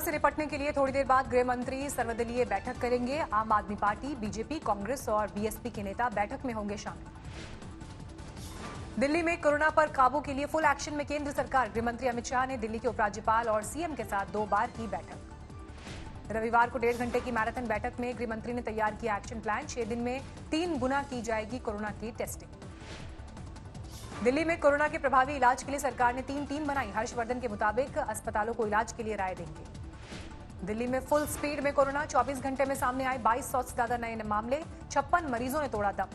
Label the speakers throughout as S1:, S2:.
S1: से निपटने के लिए थोड़ी देर बाद गृह मंत्री सर्वदलीय बैठक करेंगे। आम आदमी पार्टी, बीजेपी, कांग्रेस और बीएसपी के नेता बैठक में होंगे शामिल। दिल्ली में कोरोना पर काबू के लिए फुल एक्शन में केंद्र सरकार। गृह मंत्री अमित शाह ने दिल्ली के उपराज्यपाल और सीएम के साथ 2 बार की बैठक। रविवार को 1.5 घंटे की मैराथन बैठक में गृह मंत्री ने तैयार किया एक्शन प्लान। 6 दिन में 3 गुना की जाएगी कोरोना की टेस्टिंग। दिल्ली में कोरोना के प्रभावी इलाज के लिए सरकार ने 3 टीम बनाई। हर्षवर्धन के मुताबिक अस्पतालों को इलाज के लिए राय देंगे। दिल्ली में फुल स्पीड में कोरोना। 24 घंटे में सामने आए 2200 से ज्यादा नए मामले। 56 मरीजों ने तोड़ा दम।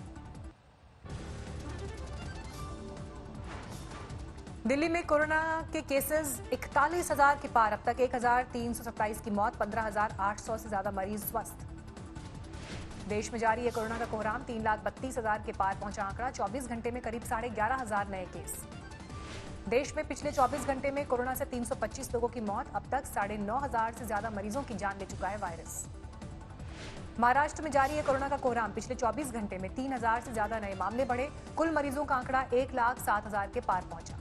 S1: दिल्ली में कोरोना के केसेस 41,000 के पार। अब तक 1,327 की मौत, 15,800 से ज्यादा मरीज स्वस्थ। देश में जारी है कोरोना का कोहराम। 3,32,000 के पार पहुंचा आंकड़ा। 24 घंटे में करीब 11,500 नए केस। देश में पिछले 24 घंटे में कोरोना से 325 लोगों की मौत। अब तक 9,500 से ज्यादा मरीजों की जान ले चुका है वायरस। महाराष्ट्र में जारी है कोरोना का कोहराम। पिछले 24 घंटे में 3,000 से ज्यादा नए मामले बढ़े। कुल मरीजों का आंकड़ा 1,07,000 के पार पहुंचा।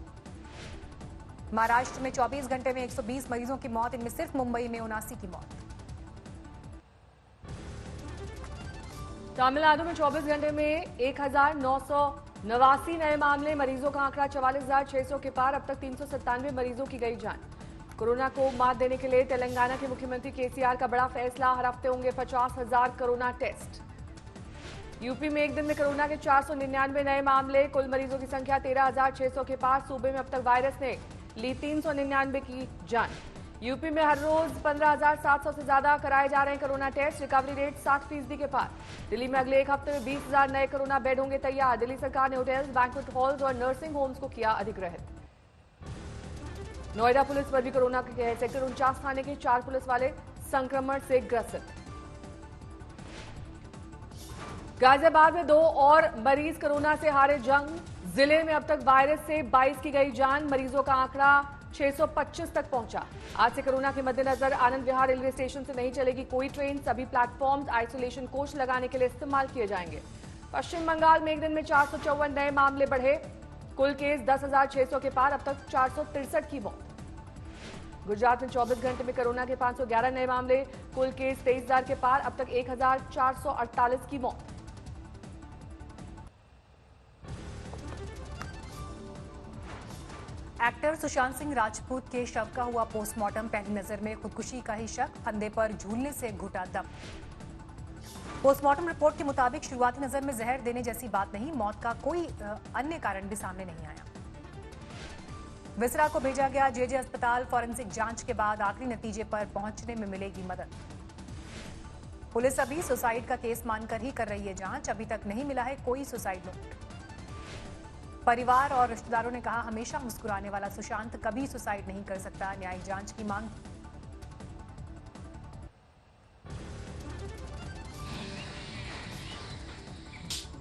S1: महाराष्ट्र में 24 घंटे में 120 मरीजों की मौत। इनमें सिर्फ मुंबई में 79 की मौत।
S2: तमिलनाडु में 24 घंटे में 1,989 नए मामले। मरीजों का आंकड़ा 44,600 के पार। अब तक 397 मरीजों की गई जान। कोरोना को मात देने के लिए तेलंगाना के मुख्यमंत्री केसीआर का बड़ा फैसला। हर हफ्ते होंगे 50,000 कोरोना टेस्ट। यूपी में एक दिन में कोरोना के 499 नए मामले। कुल मरीजों की संख्या 13,600 के पार। सूबे में अब तक वायरस ने ली 399 की जान। यूपी में हर रोज 15,700 से ज्यादा कराए जा रहे हैं कोरोना टेस्ट। रिकवरी रेट 60% के पार। दिल्ली में अगले एक हफ्ते में 20,000 नए कोरोना बेड होंगे तैयार। दिल्ली सरकार ने होटल्स, बैंक्वेट हॉल्स और नर्सिंग होम्स को किया अधिग्रहित। नोएडा पुलिस पर भी कोरोना के कहर। सेक्टर 49 थाने के 4 पुलिस वाले संक्रमण से ग्रसित। गाजियाबाद में 2 और मरीज कोरोना से हारे जंग। जिले में अब तक वायरस से 22 की गई जान। मरीजों का आंकड़ा 625 तक पहुंचा। आज से कोरोना के मद्देनजर आनंद विहार रेलवे स्टेशन से नहीं चलेगी कोई ट्रेन। सभी प्लेटफॉर्म्स आइसोलेशन कोच लगाने के लिए इस्तेमाल किए जाएंगे। पश्चिम बंगाल में एक दिन में 454 नए मामले बढ़े। कुल केस 10,600 के पार। अब तक 463 की मौत। गुजरात में 24 घंटे में कोरोना के 511 नए मामले। कुल केस 23,000 के पार। अब तक 1,448 की मौत।
S1: एक्टर सुशांत सिंह राजपूत के शव का हुआ पोस्टमार्टम। पहली नजर में खुदकुशी का ही शक। फंदे पर झूलने से घुटा दम। पोस्टमार्टम रिपोर्ट के मुताबिक शुरुआती नजर में जहर देने जैसी बात नहीं। मौत का कोई अन्य कारण भी सामने नहीं आया। विसरा को भेजा गया जेजे अस्पताल। फॉरेंसिक जांच के बाद आखिरी नतीजे पर पहुंचने में मिलेगी मदद। पुलिस अभी सुसाइड का केस मानकर ही कर रही है जांच। अभी तक नहीं मिला है कोई सुसाइड नोट। परिवार और रिश्तेदारों ने कहा, हमेशा मुस्कुराने वाला सुशांत कभी सुसाइड नहीं कर सकता। न्यायिक जांच की मांग।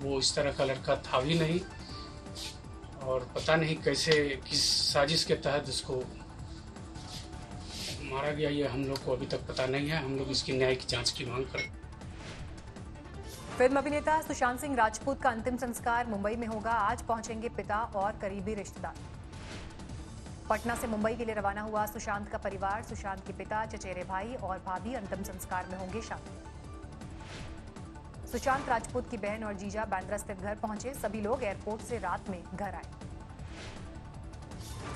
S3: वो इस तरह का लड़का था भी नहीं और पता नहीं कैसे किस साजिश के तहत उसको मारा गया, ये हम लोग को अभी तक पता नहीं है। हम लोग इसकी न्यायिक जांच की मांग करते हैं।
S1: फिल्म अभिनेता सुशांत सिंह राजपूत का अंतिम संस्कार मुंबई में होगा। आज पहुंचेंगे पिता और करीबी रिश्तेदार। पटना से मुंबई के लिए रवाना हुआ सुशांत का परिवार। सुशांत के पिता, चचेरे भाई और भाभी अंतिम संस्कार में होंगे शामिल। सुशांत राजपूत की बहन और जीजा बांद्रा स्थित घर पहुंचे। सभी लोग एयरपोर्ट से रात में घर आए।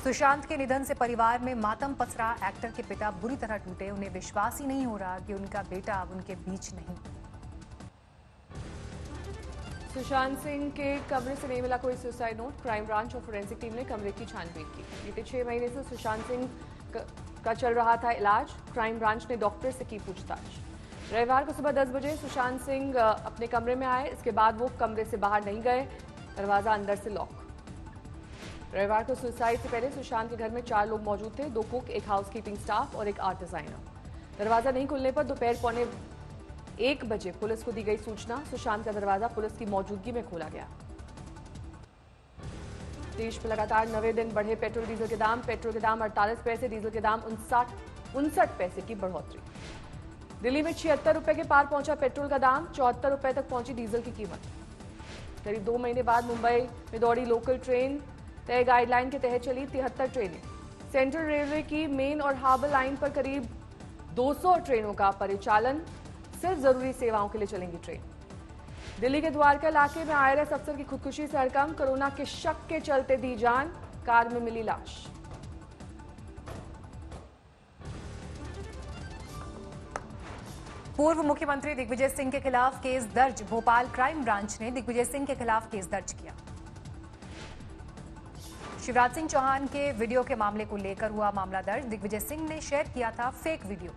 S1: सुशांत के निधन से परिवार में मातम पसरा। एक्टर के पिता बुरी तरह टूटे। उन्हें विश्वास ही नहीं हो रहा कि उनका बेटा अब उनके बीच नहीं।
S2: सुशांत सिंह के कमरे से नहीं मिला कोई सुसाइड नोट। क्राइम ब्रांच और फोरेंसिक टीम ने कमरे की छानबीन की। बीते 6 महीने से सुशांत सिंह का चल रहा था इलाज। क्राइम ब्रांच ने डॉक्टर से की पूछताछ। रविवार को सुबह 10 बजे सुशांत सिंह अपने कमरे में आए। इसके बाद वो कमरे से बाहर नहीं गए। दरवाजा अंदर से लॉक। रविवार को सुसाइड से पहले सुशांत के घर में 4 लोग मौजूद थे। 2 कुक, एक हाउसकीपिंग स्टाफ और एक आर्ट डिजाइनर। दरवाजा नहीं खुलने पर दोपहर 1:15 बजे पुलिस को दी गई सूचना। सुशांत का दरवाजा पुलिस की मौजूदगी में खोला गया। देश में लगातार 9वें दिन बढ़े पेट्रोल डीजल के दाम। पेट्रोल के दाम 48 पैसे, डीजल के दाम 59 पैसे की बढ़ोतरी। दिल्ली में 76 रुपए के पार पहुंचा पेट्रोल का दाम। 74 रुपए तक पहुंची डीजल की कीमत। करीब 2 महीने बाद मुंबई में दौड़ी लोकल ट्रेन। तय गाइडलाइन के तहत चली 73 ट्रेनें। सेंट्रल रेलवे की मेन और हार्बर लाइन पर करीब 200 ट्रेनों का परिचालन, सिर्फ जरूरी सेवाओं के लिए चलेंगी ट्रेन। दिल्ली के द्वारका इलाके में IRS अफसर की खुदकुशी से हड़कंप, कोरोना के शक के चलते दी जान, कार में मिली लाश।
S1: पूर्व मुख्यमंत्री दिग्विजय सिंह के खिलाफ केस दर्ज, भोपाल क्राइम ब्रांच ने दिग्विजय सिंह के खिलाफ केस दर्ज किया। शिवराज सिंह चौहान के वीडियो के मामले को लेकर हुआ मामला दर्ज, दिग्विजय सिंह ने शेयर किया था फेक वीडियो।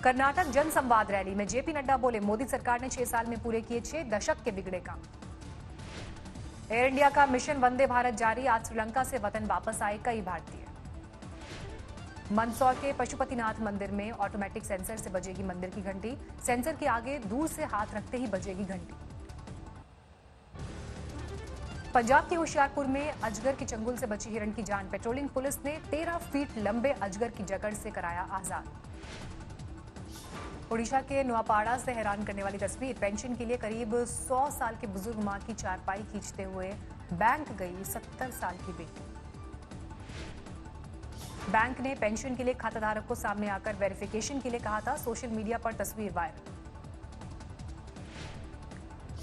S1: कर्नाटक जन संवाद रैली में जेपी नड्डा बोले, मोदी सरकार ने 6 साल में पूरे किए 6 दशक के बिगड़े काम। एयर इंडिया का मिशन वंदे भारत जारी, आज श्रीलंका से वतन वापस आए कई भारतीय। मंदसौर के पशुपतिनाथ मंदिर में ऑटोमेटिक सेंसर से बजेगी मंदिर की घंटी, सेंसर के आगे दूर से हाथ रखते ही बजेगी घंटी। पंजाब के होशियारपुर में अजगर के चंगुल से बची हिरण की जान, पेट्रोलिंग पुलिस ने 13 फीट लंबे अजगर की जकड़ से कराया आजाद। ओडिशा के नुआपाड़ा से हैरान करने वाली तस्वीर, पेंशन के लिए करीब 100 साल के बुजुर्ग मां की चारपाई खींचते हुए बैंक गई 70 साल की बेटी। बैंक ने पेंशन के लिए खाताधारक को सामने आकर वेरिफिकेशन के लिए कहा था, सोशल मीडिया पर तस्वीर वायरल।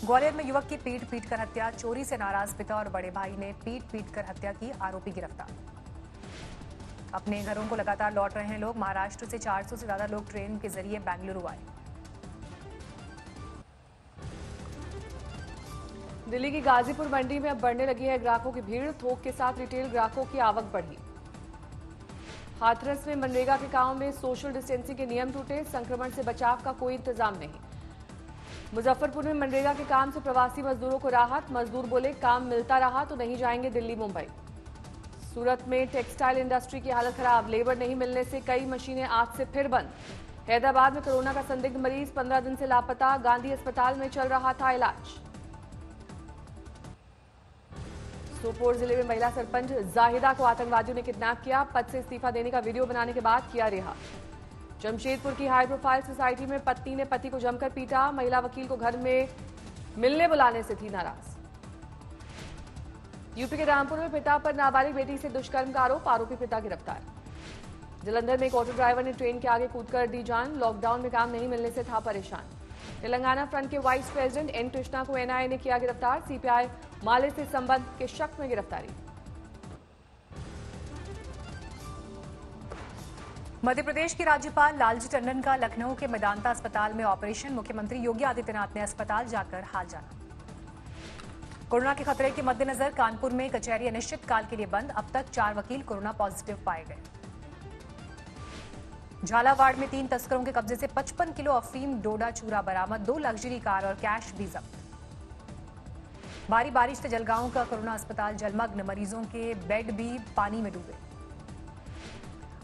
S1: ग्वालियर में युवक की पीट कर हत्या, चोरी से नाराज पिता और बड़े भाई ने पीट कर हत्या की, आरोपी गिरफ्तार। अपने घरों को लगातार लौट रहे हैं लोग, महाराष्ट्र से 400 से ज्यादा लोग ट्रेन के जरिए बेंगलुरु आए।
S2: दिल्ली की गाजीपुर मंडी में अब बढ़ने लगी है ग्राहकों की भीड़, थोक के साथ रिटेल ग्राहकों की आवक बढ़ी। हाथरस में मनरेगा के काम में सोशल डिस्टेंसिंग के नियम टूटे, संक्रमण से बचाव का कोई इंतजाम नहीं। मुजफ्फरपुर में मनरेगा के काम से प्रवासी मजदूरों को राहत, मजदूर बोले काम मिलता रहा तो नहीं जाएंगे दिल्ली मुंबई। सूरत में टेक्सटाइल इंडस्ट्री की हालत खराब, लेबर नहीं मिलने से कई मशीनें आज से फिर बंद। हैदराबाद में कोरोना का संदिग्ध मरीज 15 दिन से लापता, गांधी अस्पताल में चल रहा था इलाज। सोपोर जिले में महिला सरपंच जाहिदा को आतंकवादियों ने किडनैप किया, पद से इस्तीफा देने का वीडियो बनाने के बाद किया रिहा। जमशेदपुर की हाई प्रोफाइल सोसाइटी में पत्नी ने पति को जमकर पीटा, महिला वकील को घर में मिलने बुलाने से थी नाराज। यूपी के रामपुर में पिता पर नाबालिग बेटी से दुष्कर्म का आरोप, आरोपी पिता गिरफ्तार। जलंधर में एक ऑटो ड्राइवर ने ट्रेन के आगे कूदकर दी जान, लॉकडाउन में काम नहीं मिलने से था परेशान। तेलंगाना फ्रंट के वाइस प्रेसिडेंट एन कृष्णा को एनआईए ने किया गिरफ्तार, सीपीआई माले से संबंध के शक में गिरफ्तारी।
S1: मध्य प्रदेश की राज्यपाल लालजी टंडन का लखनऊ के मेदांता अस्पताल में ऑपरेशन, मुख्यमंत्री योगी आदित्यनाथ ने अस्पताल जाकर हाल जाना। कोरोना के खतरे के मद्देनजर कानपुर में कचहरी अनिश्चितकाल के लिए बंद, अब तक 4 वकील कोरोना पॉजिटिव पाए गए। झालावाड़ में 3 तस्करों के कब्जे से 55 किलो अफीम डोडा चूरा बरामद, 2 लग्जरी कार और कैश भी जब्त। भारी बारिश से जलगांव का कोरोना अस्पताल जलमग्न, मरीजों के बेड भी पानी में डूबे।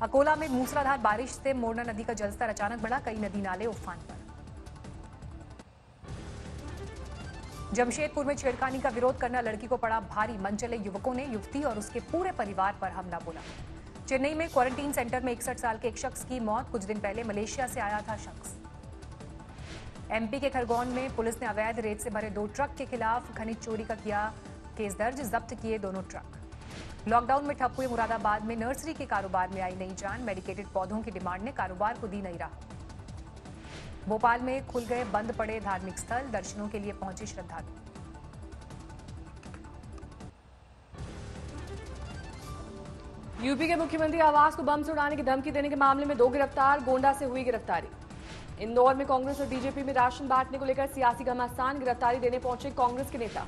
S1: अकोला में मूसलाधार बारिश से मोरना नदी का जलस्तर अचानक बढ़ा, कई नदी नाले उफान पर। जमशेदपुर में छेड़खानी का विरोध करना लड़की को पड़ा भारी, मनचले युवकों ने युवती और उसके पूरे परिवार पर हमला बोला। चेन्नई में क्वारंटीन सेंटर में 61 साल के एक शख्स की मौत, कुछ दिन पहले मलेशिया से आया था शख्स। एमपी के खरगोन में पुलिस ने अवैध रेत से भरे 2 ट्रक के खिलाफ खनिज चोरी का किया केस दर्ज, जब्त किए दोनों ट्रक। लॉकडाउन में ठप हुए मुरादाबाद में नर्सरी के कारोबार में आई नई जान, मेडिकेटेड पौधों की डिमांड ने कारोबार को दी नई राह। भोपाल में खुल गए बंद पड़े धार्मिक स्थल, दर्शनों के लिए पहुंचे श्रद्धालु।
S2: यूपी के मुख्यमंत्री आवास को बम से उड़ाने की धमकी देने के मामले में 2 गिरफ्तार, गोंडा से हुई गिरफ्तारी। इंदौर में कांग्रेस और बीजेपी में राशन बांटने को लेकर सियासी घमासान, गिरफ्तारी देने पहुंचे कांग्रेस के नेता।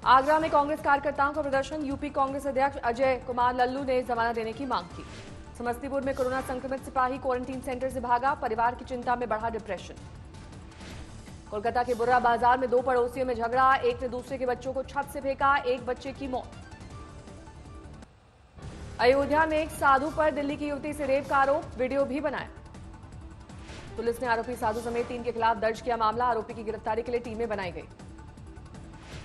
S2: आगरा में कांग्रेस कार्यकर्ताओं का प्रदर्शन, यूपी कांग्रेस अध्यक्ष अजय कुमार लल्लू ने जमानत देने की मांग की। समस्तीपुर में कोरोना संक्रमित सिपाही क्वारंटीन सेंटर से भागा, परिवार की चिंता में बढ़ा डिप्रेशन। कोलकाता के बुर्रा बाजार में 2 पड़ोसियों में झगड़ा, एक ने दूसरे के बच्चों को छत से फेंका, एक बच्चे की मौत। अयोध्या में एक साधु पर दिल्ली की युवती से रेप का आरोप, वीडियो भी बनाया। पुलिस ने आरोपी साधु समेत 3 के खिलाफ दर्ज किया मामला, आरोपी की गिरफ्तारी के लिए टीमें बनाई गई।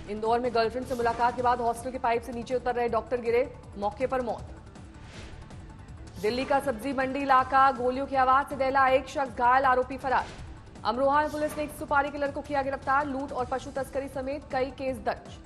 S2: इंदौर में गर्लफ्रेंड से मुलाकात के बाद हॉस्टल के पाइप से नीचे उतर रहे डॉक्टर गिरे, मौके पर मौत। दिल्ली का सब्जी मंडी इलाका, गोलियों की आवाज से दहला, एक शख्स घायल, आरोपी फरार। अमरोहा में पुलिस ने एक सुपारी किलर को किया गिरफ्तार, लूट और पशु तस्करी समेत कई केस दर्ज।